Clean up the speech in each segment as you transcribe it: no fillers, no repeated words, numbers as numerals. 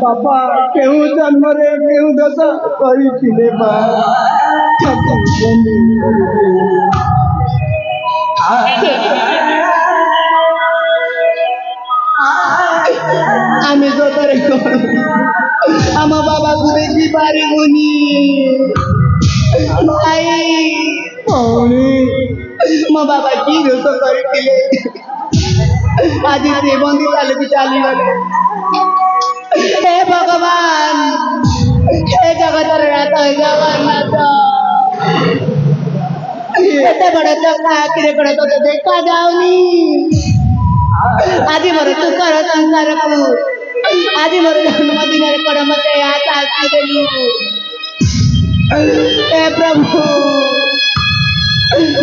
बापा केहू जन्म रे केहू दशा करिथिले बा आम्ही सतरे आम बाबा को देखी पारिबुनी आई मो बाबा की दोष करिथिले आज से बंदी ताले भी चाली गले हे भगवान हे जगतर नाथ जगन्नाथ एते बड़ धक्का आखिरे पड़े तो देखा जाऊनी आज मोर तू कर संसार को आज मोर जन्मदिन कड़ मत आशा देलु हे प्रभु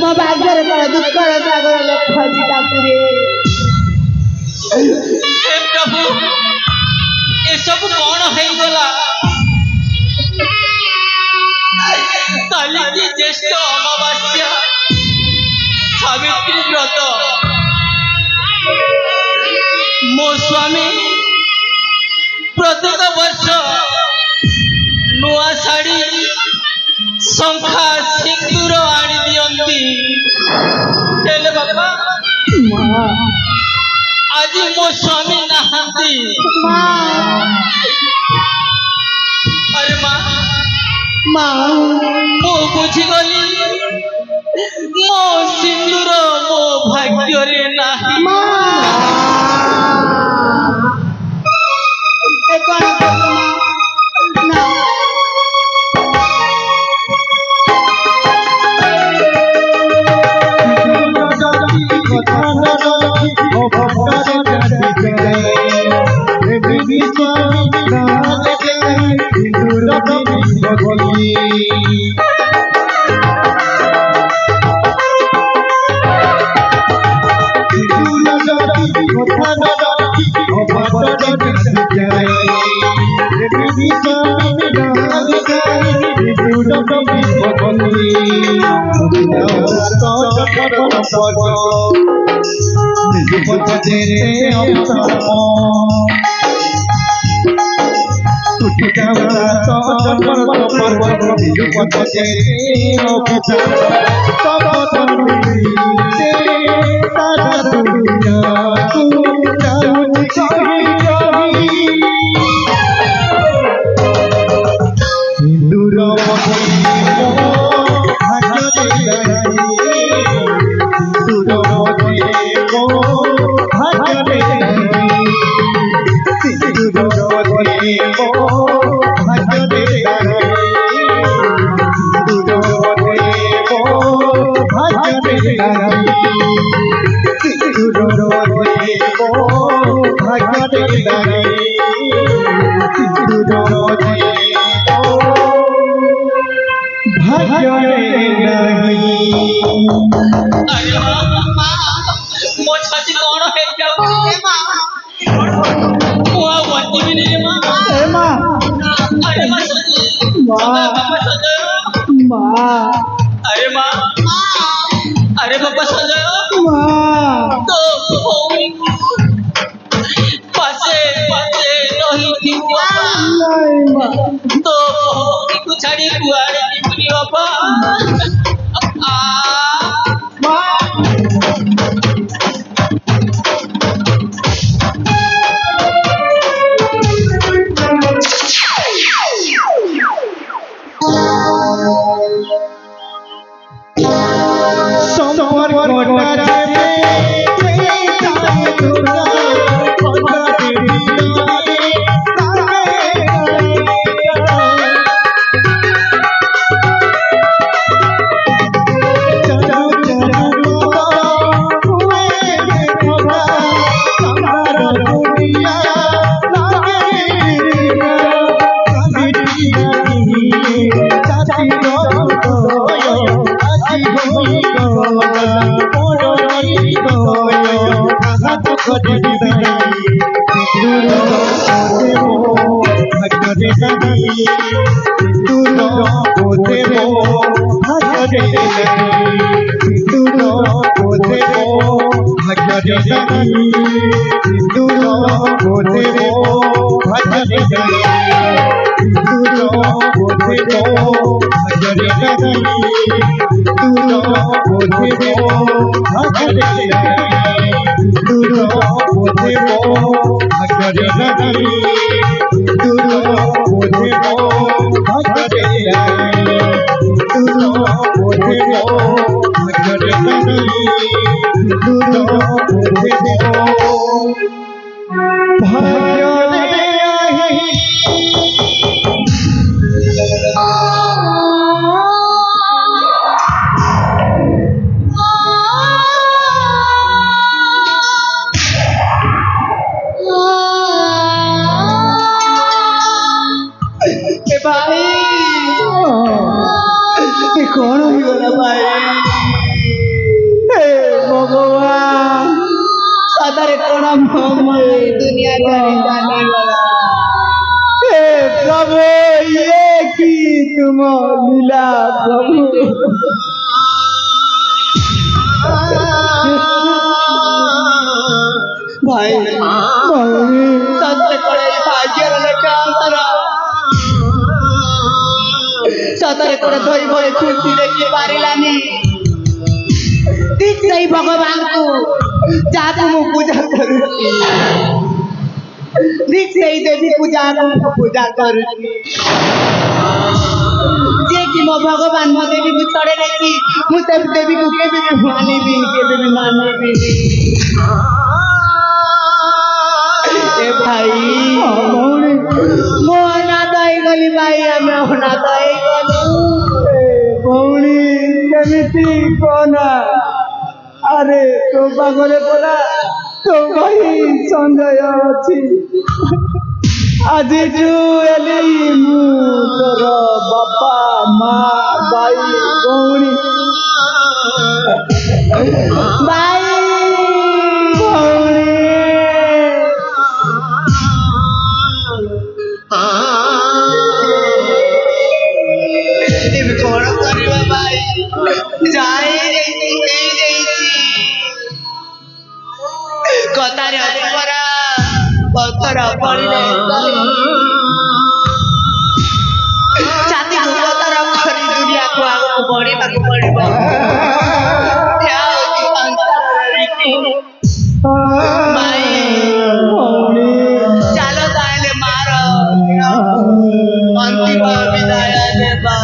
मो भाग्य बड़ दुख सागर लक्ष्मी ठाकुरे हे प्रभु ये सब कौन है गला काली की ज्येष्ठ अमावास्या सावित्री व्रत मो स्वामी प्रत्येक वर्ष नुआ शाड़ी शंखा सिंदूर आनी दियंती हेले बाबा आज मो स्वामी नहांती अरे माँ मो बुझी गली मो सिंदूर मो भाग्य रे नाही ভাগ্যে লাগে সিঁদুর ভাগ্যে লাগে अरे माँ मो छाती कौन है क्या वो वंती भी नहीं माँ ए माँ अरे माँ माँ पापा सजो माँ अरे माँ अरे पापा सजो माँ तो पासे पासे नहीं थी पापा नहीं माँ तो इको छाड़ी कुआरे की पुनी पापा आ সম্পর কোটা যাবে भाई ये कौन होगा भाई हे भगवान सादर कोना मोहम्मद दुनिया का जाने वाला हे प्रभु ये की तुम लीला प्रभु भाई सादर कोना भाग्य वाला काम करा सतरे করে ধরি ভরে খুঁজছি দেখতে পারিলানি ঠিক সেই ভগবানକୁ যাহাକୁ ମୁଁ ପୂଜା କରୁଛି ঠিক সেই ଦେବୀ ପୂଜାକୁ ପୂଜା କରୁଛି ଯେ କି ମୋ ଭଗବାନ ମୋ ଦେବୀକୁ ଛଡ଼େଇ ନେଇଛି ମୁଁ ସେ ଦେବୀକୁ କେବେ ବି ମାନିବି କେବେ ବି ମାନିବି ए भाई ମୋ ଅନାଥ ହେଇଗଲି ଭାଇ ଆମେ ଅନାଥ ହେଇଗଲୁ ଭଉଣୀ କେମିତି କହନା ଆରେ ତୋ ପାଖରେ ପରା ତୋ ଭାଇ ସଞ୍ଜୟ ଅଛି ଆଜିଠୁ ହେଲି ମୁଁ ତୋର ବାପା ମା ଭାଇ ଭଉଣୀ ଭାଇ ଭଉଣୀ ଏବେ କଣ କରିବା ଭାଇ ଯାଇ କଥାରେ ଅଛି ପରା ପଥର ପଡ଼ିଲେ ଛାତିକୁ ପଥର କରି ଦୁନିଆକୁ ଆଗକୁ ବଢିବାକୁ ପଡିବ ଏହା ହେଉଛି ସଂସାରର ରୀତି ଭାଇ ଚାଲ ତାହେଲେ ମାର ଅନ୍ତିମ ବିଦାୟ ନେବା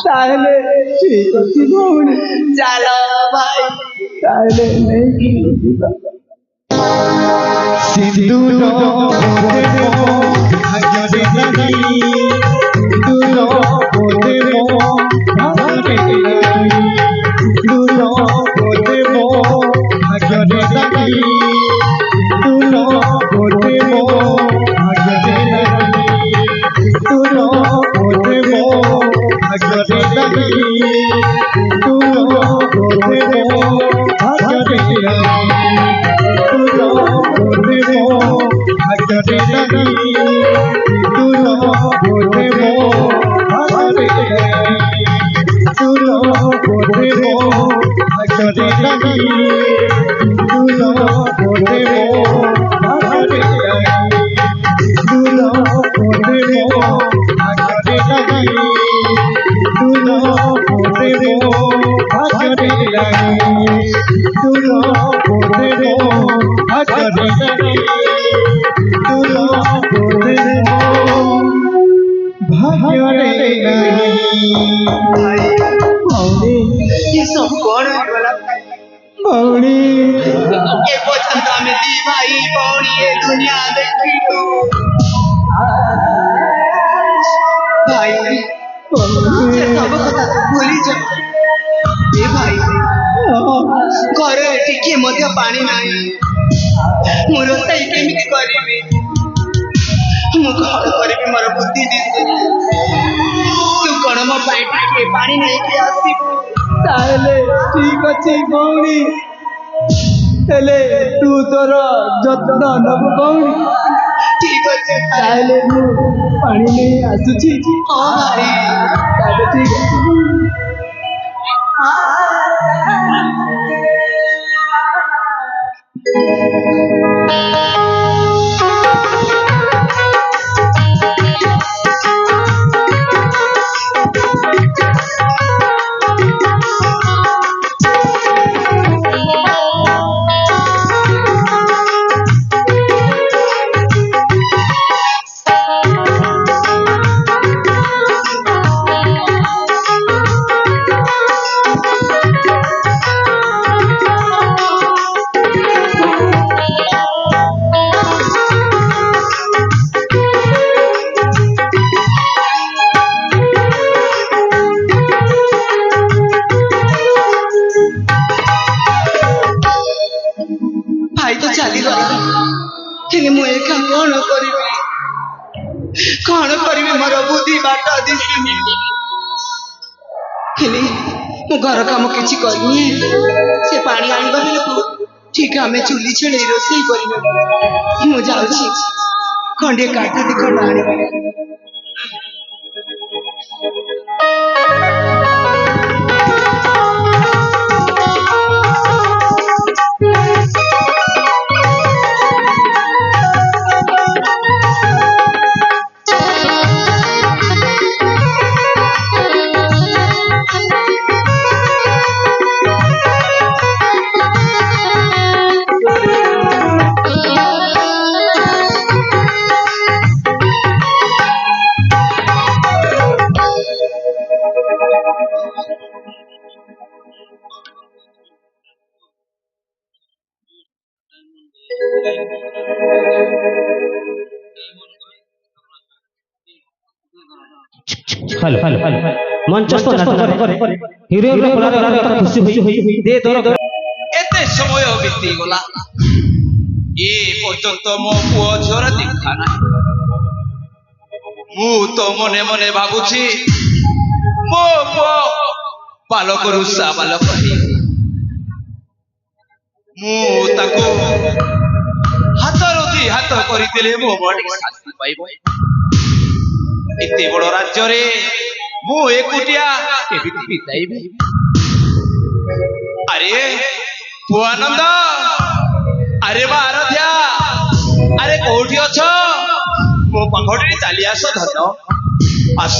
ତାହେଲେ ଠିକ ଅଛି ଭଉଣୀ ଚାଲ ଭାଇ ତାହେଲେ ନେଇକି ଯିବା সিঁদুর ভাগ্যে লাগি সিঁদুর ভাগ্যে লাগি সিঁদুর ভাগ্যে লাগি আজি নাহি তোর মতন ভাগ্যরে নাহি ভৌণী ये सब कौन वाला ভৌণী ये पसंद में दी भाई कौन ये दुनिया देखी तू भाई ये सब कथा तो भूली जा ए भाई घर टिके मध्य पानी नाही मु रोषई केमिति करिबी मु कौन करिबी मोर बुद्धि दिसे तू कौन मो पाई टिके पानी नहीं के आसीबू তাহলে ঠিক আছে ভৌণী তাহলে তু তোর যত্ন নব ভৌণী ठीक আছে তাহলে মু পানি নেই আসুছি हां भाई তাহলে ঠিক আছে भाई तो चली गला कि मु एका कौन करिबी मोर बुद्धि बाटा दिसुनी कि मु घर काम किछि करनी से पानी आनिबा बेलको ठीक हमें चूली छेड़े रोसई करिने मु जाउछि खंडे काटा दे खंड आनिबा हेलो मंचस्थ नाटक करे हिरो बोला खुशी होई दे दर एते समय बीती गला ए पर्यंत मो पुओ झोर देखा ना मु तो मने मने भाबुछि मो पुओ बालक रुसा बालक मु ताको हाथ रथी हाथ करदेले मो बड़ी शास्ति पाइबो एते बड़ राज्य रे मु एकुटिया केबिति बिताइबे अरे पुआ आनंद अरे बा आराध्या अरे कोठी अछ मो पाखड़ी चली आस धन आस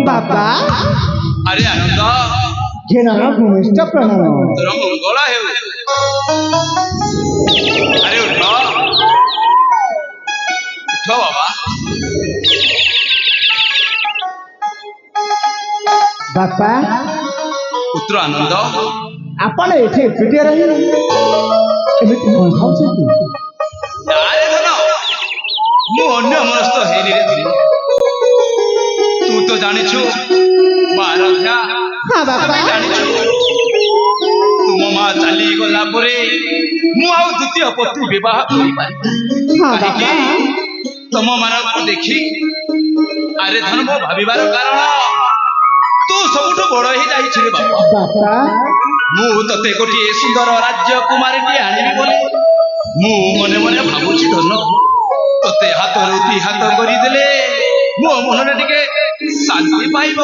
बाबा अरे आनंद घेना भूमिष्ठ प्रणाम तोर मंगला हे अरे उठ बाबा बापा पुत्र आनंद आपण एठे एकुटिया रही ଚାହୁଁଛୁ କି ନାରେ ଧନ ମୁଁ ଅନ୍ୟ ମନସ୍ଥ ହେଇନି ରେ ଧନ ତୁ ତ ଜାଣିଛୁ ମା ରାଧା ହଁ ବାପା ଜାଣିଛୁ ତୁମ ମା ଚାଲିଗଲା ପରେ ମୁଁ ଆଉ ଦ୍ୱିତୀୟ ପତି ବିବାହ କରିପାରିବି ହଁ ବାପା କାହିଁକି ତମ ମାନଙ୍କୁ ଦେଖି ଆରେ ଧନ ମୋ ଭାବିବାର କାରଣ ତୁ ସବୁଠୁ ବଡ ହେଇ ଯାଇଛୁ ରେ ବାପା ବାପା ମୁଁ ତତେ ଗୋଟିଏ ସୁନ୍ଦର ରାଜକୁମାରୀଟିଏ ଆଣିବି ବୋଲି ମୁଁ ମନେ ମନେ ଭାବୁଛି ଧନ ତତେ ହାତରୁ ଦି ହାତ କରିଦେଲେ ମୋ ମନରେ ଟିକେ ଶାନ୍ତି ପାଇବ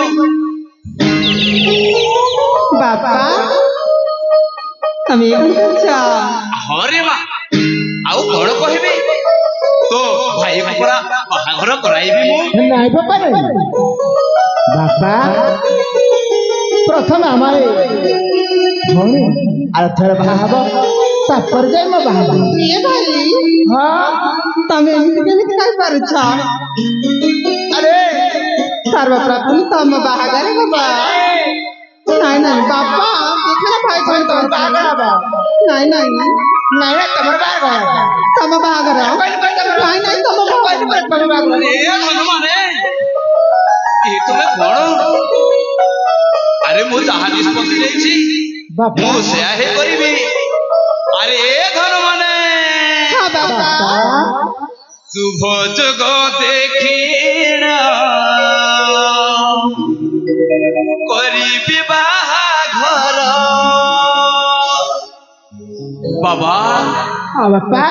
ବାପା তুমি এখন করছো ହରେ ମା ଆଉ କଣ କହିବି ତୋ ଭାଇକୁ ପରା ବାହାଘର କରାଇବି ମୁଁ ନାଇଁ ବାପା ନାଇଁ ବାପା ପ୍ରଥମେ ଆମର ଭଉଣୀ ଆରଥର ବାହା ହବ ତାପରେ ଯାଇ ମୋ ବାହା ହବ এ ভাই ହଁ তুমি এমনি কেমনি খাই পারছ আরে সর্বপ্রথম তম বাহাগারে বাবা নাই নাই বাবা এখানে ভাই ছোট তোমার ବାହାଘର ହବ নাই নাই ନାଇଁ ନା ତମର ବାହାଘର ହବ তম বাহাগারে নাই নাই তম বাহাগারে ତମର ବାହାଘର ଏ ହନୁମାନେ ଏ ତୁମେ କଣ ଆରେ ମୁଁ ଯାହା ନିଷ୍ପତ୍ତି ନେଇଛି ବାପା ମୁଁ ସେୟା ହିଁ କରିବି ଆରେ ଏ ଧନମାନେ হ্যাঁ বাবা শুভ যোগ দেখিণ করিবি বাহাঘর বাবা ହଁ ବାପା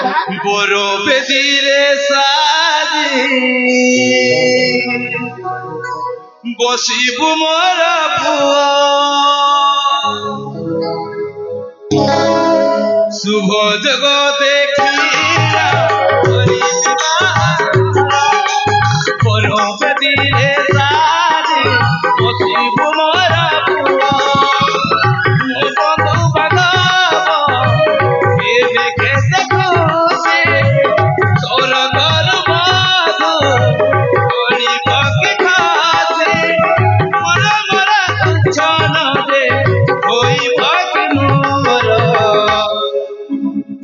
বড় বেদিরে সাজি বসিবু মোর পুয়া শুভ যোগ দেখিরা করিবি বাহাঘর বড় বেদিরে সাজি বসিবু মোর পুয়া ମୋ ବନ୍ଧୁ ବାନ୍ଧବ ଏବେ କେତେ ଖୁସି ସ୍ୱର୍ଗର ମଧୁ କରିବ କି ଖାସି ମୋର ମୋର ଛନ ଯେ ହୋଇବ କି ମୋର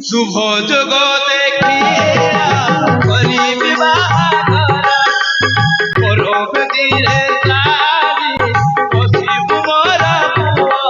শুভ যোগ দেখিয়া করিবি বাহাঘর বড় বেদিরে সাজি বসিবু মোর পুয়া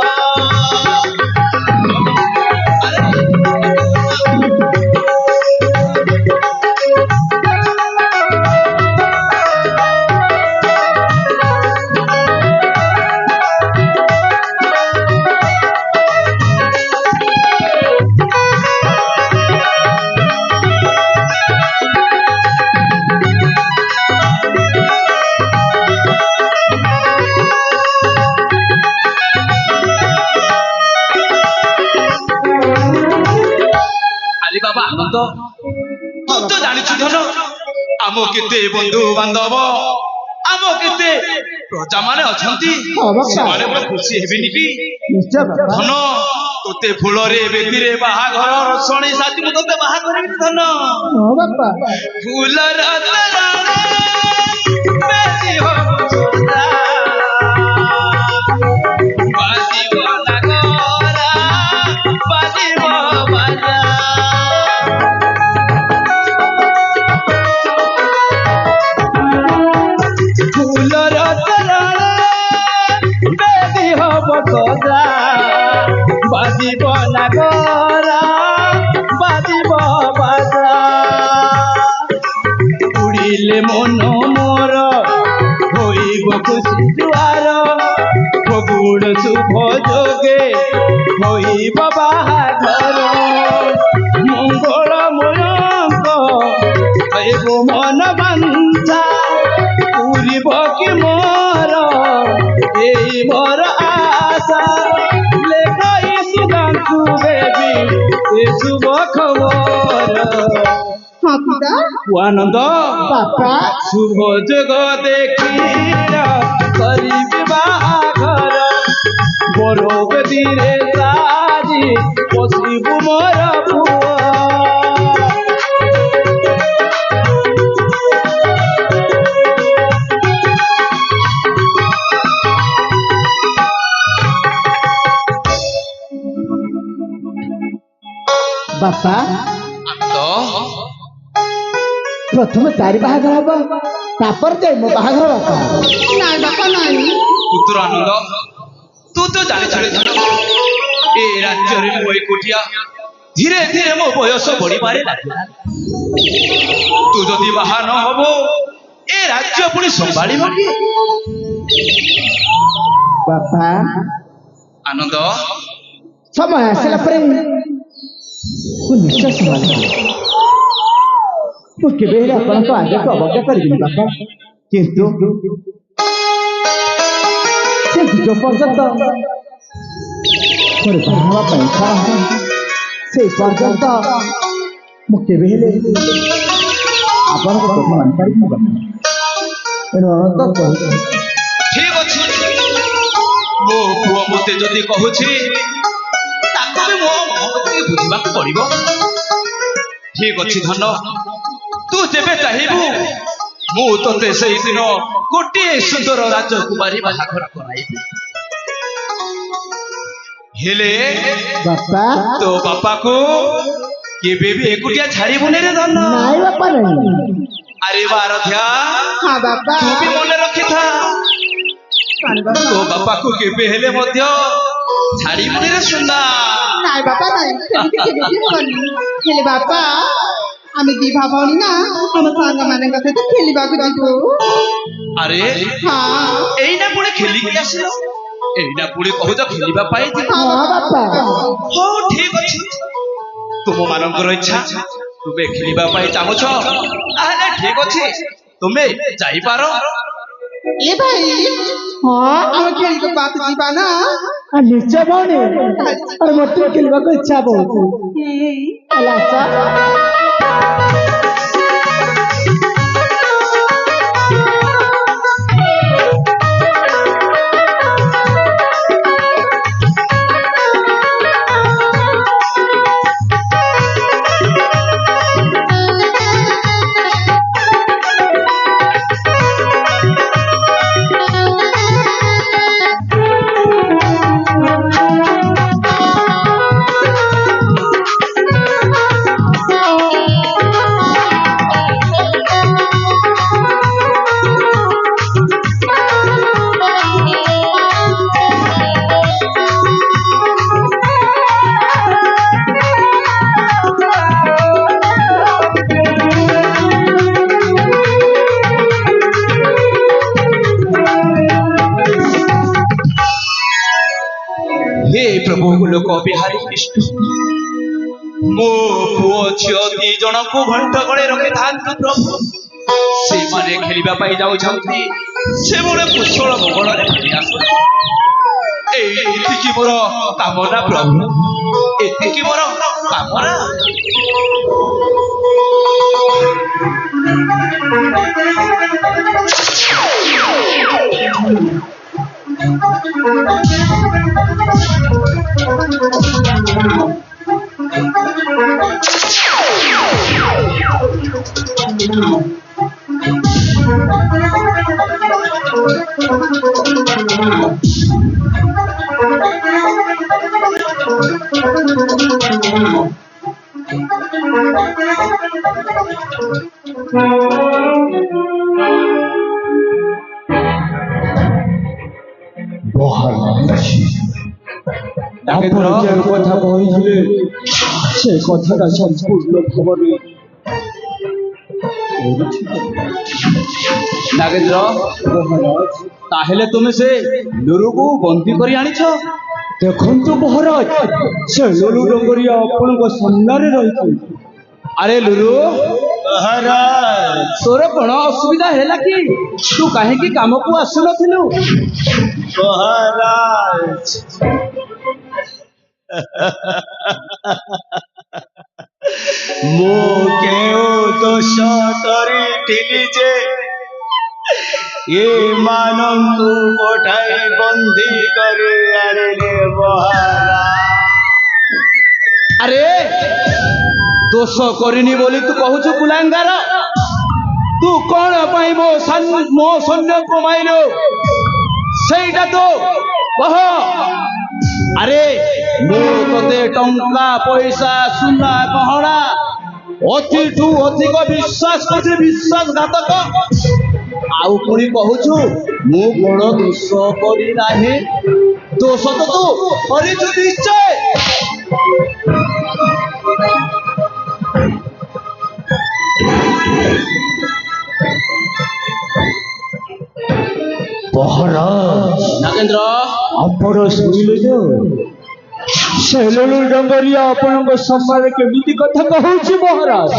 ଆରେ ବାବା ଆନନ୍ଦ ତୁ ତ ଜାଣିଛୁ ଧନ ଆମ କେତେ ବନ୍ଧୁ ବାନ୍ଧବ ଆମ କେତେ ପ୍ରଜା ମାନେ ଅଛନ୍ତି ହଁ ବାପା। ସେମାନେ ପୁରା ଖୁସି ହେବେନି କି ନିଶ୍ଚୟ ବାପା ଧନ ତୋତେ ଫୁଲରେ ବେଦିରେ ବାହାଘର ରସଣୀ ସାଥି ମୁଁ ତୋତେ ବାହା କରିବି ଧନ ହଁ ବାପା ଫୁଲର ତୋରଣେ ବେଦି ହବ ସୁନ୍ଦର। ବାଜିବ ନାଗରା, ବାଜିବ ବାଜା। ফুলর চরণে বেদি হব সজা বাজিব নাগরা বাজিব বাজা উড়িলে মন মোর হইব খুশি জুয়ার ফগুণ শুভ যোগে হইব বাহাঘর মঙ্গল ময়ঙ্ক হইব মন বাঞ্ছা পুরিব কি মোর এই মোর আশা লেখাই সুদান্তু দেবী এ শুভ খবর হ্যাঁ পিতা আনন্দ ବାପା শুভ যোগ দেখিয়া করিবি বাহাঘর বড় বেদিরে সাজি বসিবু মোর পুয়া ବାପା ଆନନ୍ଦ ପ୍ରଥମେ ତାରି ବାହାଘର ହବ ତାପରେ ଯାଇ ମୋ ବାହାଘର ବାପା। ନାଇଁ ବାପା ନାଇଁ। ପୁତ୍ର ଆନନ୍ଦ ତୁ ତ ଜାଣିଛୁ ଏ ରାଜ୍ୟରେ ମୁଁ ଏକୁଟିଆ ଧୀରେ ଧୀରେ ମୋ ବୟସ ବଢିବାରେ ଲାଗିଲା। ତୁ ଯଦି ବାହା ନ ହବ ଏ ରାଜ୍ୟ ପୁଣି ସମ୍ଭାଳିବ କି? ବାପା ଆନନ୍ଦ ସମୟ ଆସିଲା ପରେ ମୁଁ ନିଶ୍ଚୟ ସମ୍ଭାଳିବି। ମୁଁ କେବେ ହେଲେ ଆପଣଙ୍କ ଆଗକୁ ଅବଜ୍ଞା କରିବିନି ବାପା। କିନ୍ତୁ ଯୋଉ ପର୍ଯ୍ୟନ୍ତ ମୋର ବାହା ହେବା ପାଇଁ ଇଚ୍ଛା ହବ ସେଇ ପର୍ଯ୍ୟନ୍ତ ମୁଁ କେବେ ହେଲେ ଆପଣଙ୍କ କଥା ମାନିପାରିବିନି ବାପା। ତେଣୁ ଅନନ୍ତ କହୁଛି ଠିକ ଅଛି ମୋ ପୁଅ ମତେ ଯଦି କହୁଛି ତାକୁ ବି ମୋ ମନକୁ ବୁଝିବାକୁ ପଡିବ। ଠିକ ଅଛି ଧନ ତୁ ଯେବେ ଚାହିଁବୁ ମୁଁ ତତେ ସେଇଦିନ ଗୋଟିଏ ସୁନ୍ଦର ରାଜକୁମାରୀ ବାହାଘର କରାଇବି। ହେଲେ ବାପା ତୋ ବାପାକୁ କେବେ ବି ଏକୁଟିଆ ଛାଡ଼ିବୁନି ରେ ଧନ। ନାଇଁ ବାପା ନାଇଁ। ଆରେ ବାରଧ୍ୟା ହଁ ବାପା। ତୁ ବି ମନେ ରଖିଥା ତୋ ବାପାକୁ କେବେ ହେଲେ ମଧ୍ୟ ଛାଡ଼ିବୁନି ରେ ସୁନା। ନାଇଁ ବାପା ନାଇଁ ସେମିତି କେବେ ବି ହବନି। ହେଲେ ବାପା ଆମେ ଦି ଭାଇ ଭଉଣୀ ନା ଆମ ସାଙ୍ଗମାନଙ୍କ ସହିତ ଖେଳିବାକୁ ଯିବୁ। ଆରେ ହଁ ଏଇନା ପୁଣି ଖେଳିକି ଆସିଲ ଏଇନା ପୁଣି କହୁଛ ଖେଳିବା ପାଇଁ ଯିବ। ହଁ ବାପା ହଉ ଠିକ ଅଛି ତୁମ ମାନଙ୍କର ଇଚ୍ଛା ତୁମେ ଖେଳିବା ପାଇଁ ଚାହୁଁଛ ତାହେଲେ ଠିକ ଅଛି ତୁମେ ଯାଇପାର। ଏ ଭାଇ ହଁ ଆମେ ଖେଳିବାକୁ ଯିବା ନା। ନିଶ୍ଚୟ ଭଉଣୀ। ଆରେ ମୋତେ ଖେଳିବାକୁ ଇଚ୍ଛା ବହୁତ। ହେଲା ଆସ। हे प्रभु लोक बिहारी विष्णु मो पुओ झियो दी जणको घंट गळे रखिथान्तु प्रभु ସେମାନେ ଖେଳିବା ପାଇଁ ଯାଉଛନ୍ତି ସେଭଳି କୁଶଳ ମଙ୍ଗଳରେ ଫେରି ଆସୁ। ଏତିକି ମୋର କାମନା ପ୍ରଭୁ ଏତିକି ମୋର କାମନା। ଆପଣ ଯେଉଁ କଥା କହିଥିଲେ ସେ କଥାଟା ସମ୍ପୂର୍ଣ୍ଣ ଭାବରେ ନାଗେନ୍ଦ୍ର ତାହେଲେ ତୁମେ ସେ ଲୁରୁକୁ ବନ୍ଦୀ କରି ଆଣିଛ। ଦେଖନ୍ତୁ ମହାରାଜ ସେ ଲୁଲୁ ଡଙ୍ଗରିଆ ଆପଣଙ୍କ ସାମ୍ନାରେ ରହିଛନ୍ତି। ଆରେ ଲୁରୁ ତୋର କଣ ଅସୁବିଧା ହେଲା କି ତୁ କାହିଁକି କାମକୁ ଆସୁନଥିଲୁ? ମୁଁ କେଉଁ ଦୋଷ କରିଥିଲି ଯେ ଏମାନଙ୍କୁ ପଠାଇ ବନ୍ଦୀ କରି ଆଣିଲେ ମହାରାଜ। ଆରେ ଦୋଷ କରିନି ବୋଲି ତୁ କହୁଛୁ କୁଲାଙ୍ଗାର। ତୁ କଣ ପାଇଁ ମୋ ସୈନ୍ୟକୁ ମାଇଲୁ ସେଇଟା ତୁ କହ। ଆରେ ମୁଁ ତତେ ଟଙ୍କା ପଇସା ସୁନା ଗହଣା ଅତିଠୁ ଅଧିକ ବିଶ୍ୱାସ କରୁଛି ବିଶ୍ୱାସଘାତକ। ଆଉ ପୁଣି କହୁଛୁ ମୁଁ ବଡ଼ ଦୋଷ କରି ନାହିଁ। ଦୋଷ ତ ତୁ କରିଛୁ ନିଶ୍ଚୟ। ମହାରାଜ ନାଗେନ୍ଦ୍ର ଆପଣ ଶୁଣିଲେ ଯେ ସେ ଲୁଲୁ ଡଙ୍ଗରିଆ ଆପଣଙ୍କ ସମ୍ମାନରେ କେମିତି କଥା କହୁଛି ମହାରାଜ।